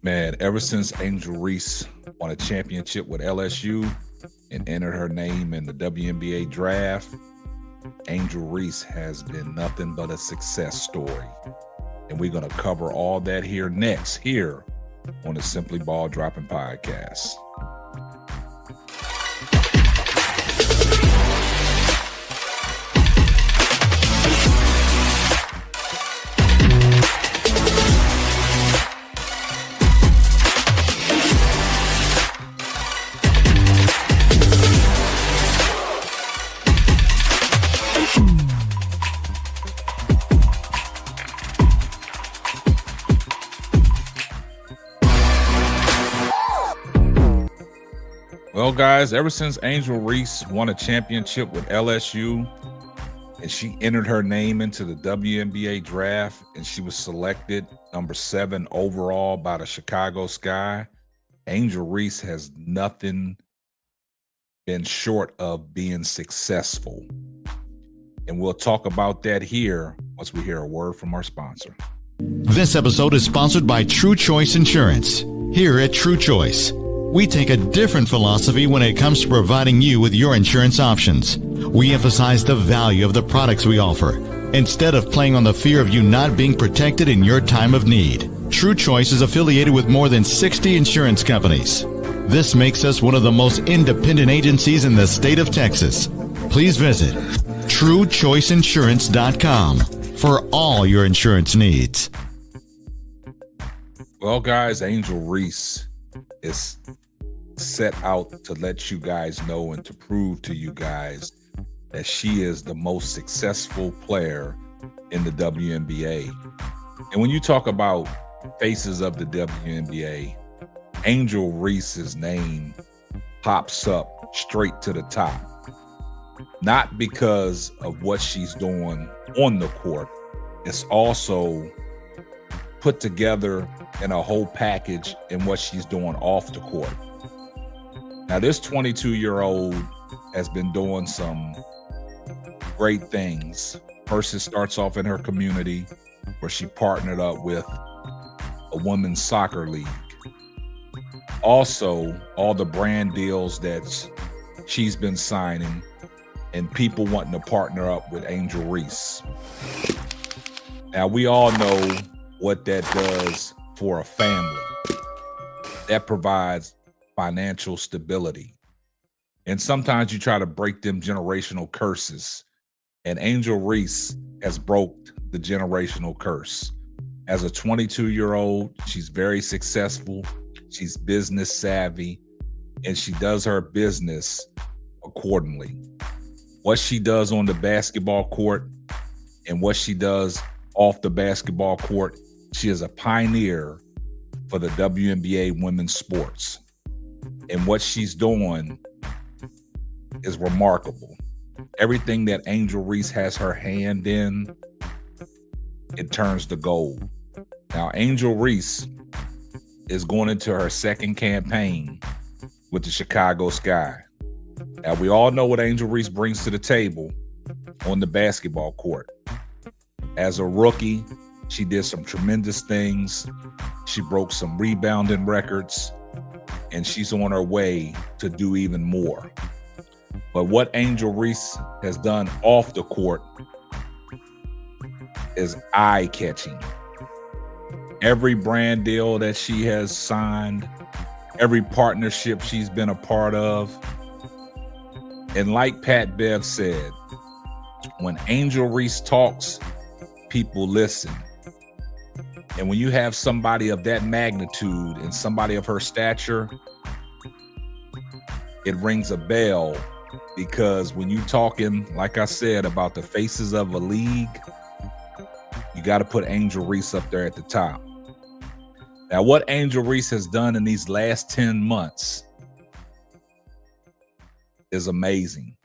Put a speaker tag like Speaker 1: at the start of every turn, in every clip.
Speaker 1: Man, ever since Angel Reese won a championship with LSU and entered her name in the WNBA draft, Angel Reese has been nothing but a success story. And we're going to cover all that here next, here on the Simply Ball Dropping Podcast. Well, guys, ever since Angel Reese won a championship with LSU and she entered her name into the WNBA draft and she was selected number 7 overall by the Chicago Sky, Angel Reese has nothing been short of being successful. And we'll talk about that here once we hear a word from our sponsor.
Speaker 2: This episode is sponsored by True Choice Insurance. Here at True Choice, we take a different philosophy when it comes to providing you with your insurance options. We emphasize the value of the products we offer, instead of playing on the fear of you not being protected in your time of need. True Choice is affiliated with more than 60 insurance companies. This makes us one of the most independent agencies in the state of Texas. Please visit TrueChoiceInsurance.com for all your insurance needs.
Speaker 1: Well, guys, Angel Reese is set out to let you guys know and to prove to you guys that she is the most successful player in the WNBA. And when you talk about faces of the WNBA, Angel Reese's name pops up straight to the top. Not because of what she's doing on the court, it's also put together in a whole package in what she's doing off the court. Now, this 22-year-old has been doing some great things. First, it starts off in her community where she partnered up with a women's soccer league. Also, all the brand deals that she's been signing and people wanting to partner up with Angel Reese. Now, we all know what that does for a family. That provides financial stability. And sometimes you try to break them generational curses. And Angel Reese has broke the generational curse. As a 22-year-old, she's very successful. She's business savvy, and she does her business accordingly. What she does on the basketball court and what she does off the basketball court, she is a pioneer for the WNBA women's sports. And what she's doing is remarkable. Everything that Angel Reese has her hand in, it turns to gold. Now, Angel Reese is going into her second campaign with the Chicago Sky. Now, we all know what Angel Reese brings to the table on the basketball court. As a rookie, she did some tremendous things. She broke some rebounding records, and she's on her way to do even more. But what Angel Reese has done off the court is eye-catching. Every brand deal that she has signed, every partnership she's been a part of. And like Pat Bev said, when Angel Reese talks, people listen. And when you have somebody of that magnitude and somebody of her stature, it rings a bell, because when you talking, like I said, about the faces of a league, you got to put Angel Reese up there at the top. Now, what Angel Reese has done in these last 10 months is amazing.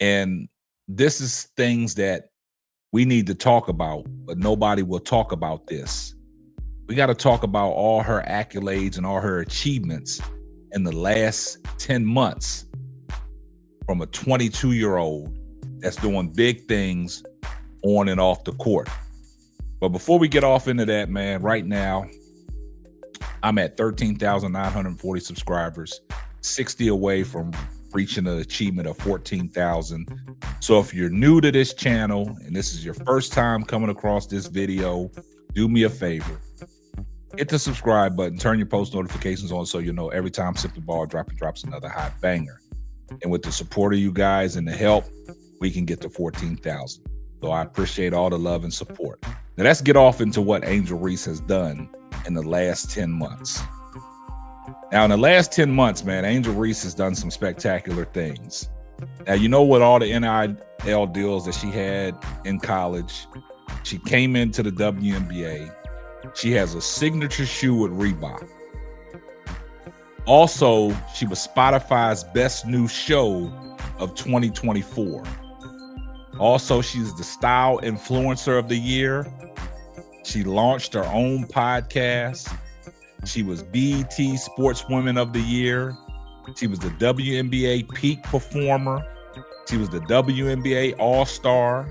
Speaker 1: And this is things that we need to talk about, but nobody will talk about this. We got to talk about all her accolades and all her achievements in the last 10 months from a 22-year-old that's doing big things on and off the court. But before we get off into that, man, right now, I'm at 13,940 subscribers, 60 away from reaching an achievement of 14,000. So if you're new to this channel and this is your first time coming across this video, do me a favor. Hit the subscribe button, turn your post notifications on so you know every time Simply Ball drops another hot banger. And with the support of you guys and the help, we can get to 14,000. So I appreciate all the love and support. Now let's get off into what Angel Reese has done in the last 10 months. Now, in the last 10 months, man, Angel Reese has done some spectacular things. Now, you know what all the NIL deals that she had in college. She came into the WNBA. She has a signature shoe with Reebok. Also, she was Spotify's best new show of 2024. Also, she's the Style Influencer of the Year. She launched her own podcast. She was BET Sportswoman of the Year. She was the WNBA Peak Performer. She was the WNBA All-Star.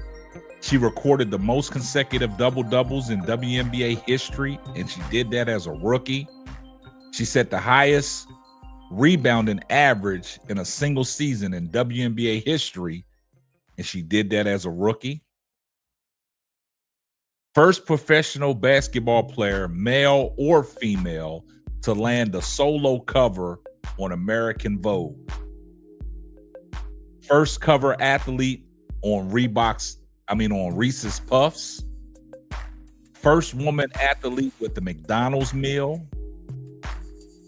Speaker 1: She recorded the most consecutive double-doubles in WNBA history, and she did that as a rookie. She set the highest rebounding average in a single season in WNBA history, and she did that as a rookie. First professional basketball player, male or female, to land a solo cover on American Vogue. First cover athlete on on Reese's Puffs. First woman athlete with the McDonald's meal.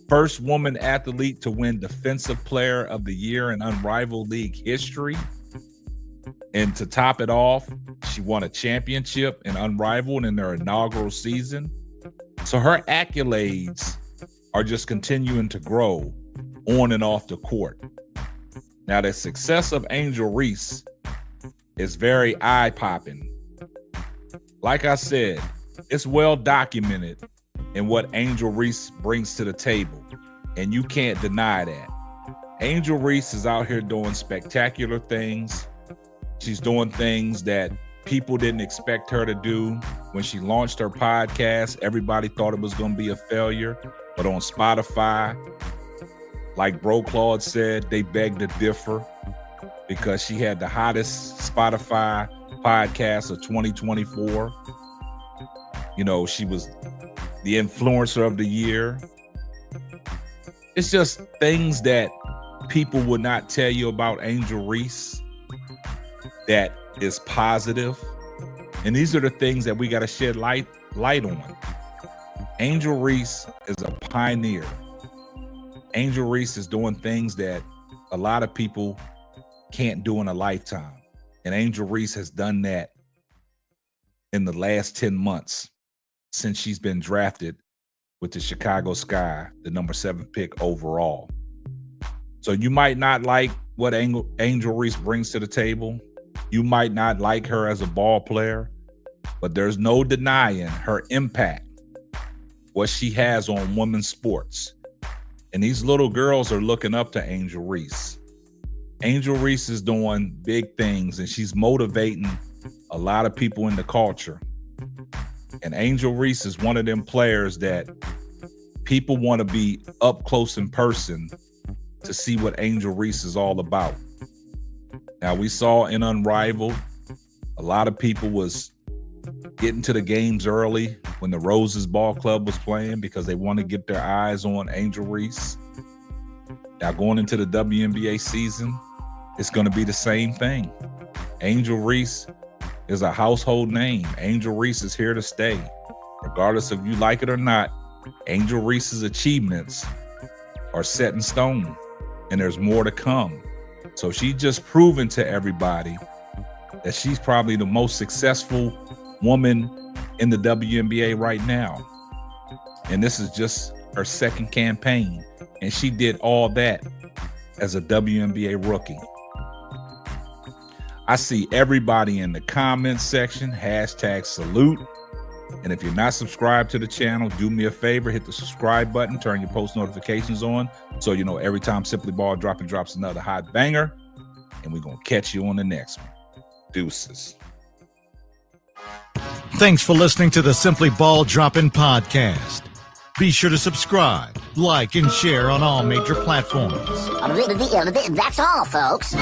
Speaker 1: First woman athlete to win Defensive Player of the Year in Unrivaled League history. And to top it off, she won a championship in Unrivaled in their inaugural season. So her accolades are just continuing to grow on and off the court. Now, the success of Angel Reese is very eye-popping. Like I said, it's well documented in what Angel Reese brings to the table, and you can't deny that. Angel Reese is out here doing spectacular things. She's doing things that people didn't expect her to do. When she launched her podcast, everybody thought it was going to be a failure. But on Spotify, like Bro Claude said, they begged to differ because she had the hottest Spotify podcast of 2024. You know, she was the influencer of the year. It's just things that people would not tell you about Angel Reese that is positive. And these are the things that we got to shed light on. Angel Reese is a pioneer. Angel Reese is doing things that a lot of people can't do in a lifetime. And Angel Reese has done that in the last 10 months since she's been drafted with the Chicago Sky, the number 7 pick overall. So you might not like what Angel Reese brings to the table. You might not like her as a ball player, but there's no denying her impact, what she has on women's sports. And these little girls are looking up to Angel Reese. Angel Reese is doing big things, and she's motivating a lot of people in the culture. And Angel Reese is one of them players that people want to be up close in person to see what Angel Reese is all about. Now, we saw in Unrivaled, a lot of people was getting to the games early when the Roses Ball Club was playing because they want to get their eyes on Angel Reese. Now, going into the WNBA season, it's going to be the same thing. Angel Reese is a household name. Angel Reese is here to stay. Regardless if you like it or not, Angel Reese's achievements are set in stone, and there's more to come. So she's just proven to everybody that she's probably the most successful woman in the WNBA right now. And this is just her second campaign. And she did all that as a WNBA rookie. I see everybody in the comments section, #salute. And if you're not subscribed to the channel, do me a favor, hit the subscribe button, turn your post notifications on so you know every time Simply Ball drops another hot banger. And we're going to catch you on the next one. Deuces.
Speaker 2: Thanks for listening to the Simply Ball Droppin' podcast. Be sure to subscribe, like, and share on all major platforms.
Speaker 3: That's all, folks.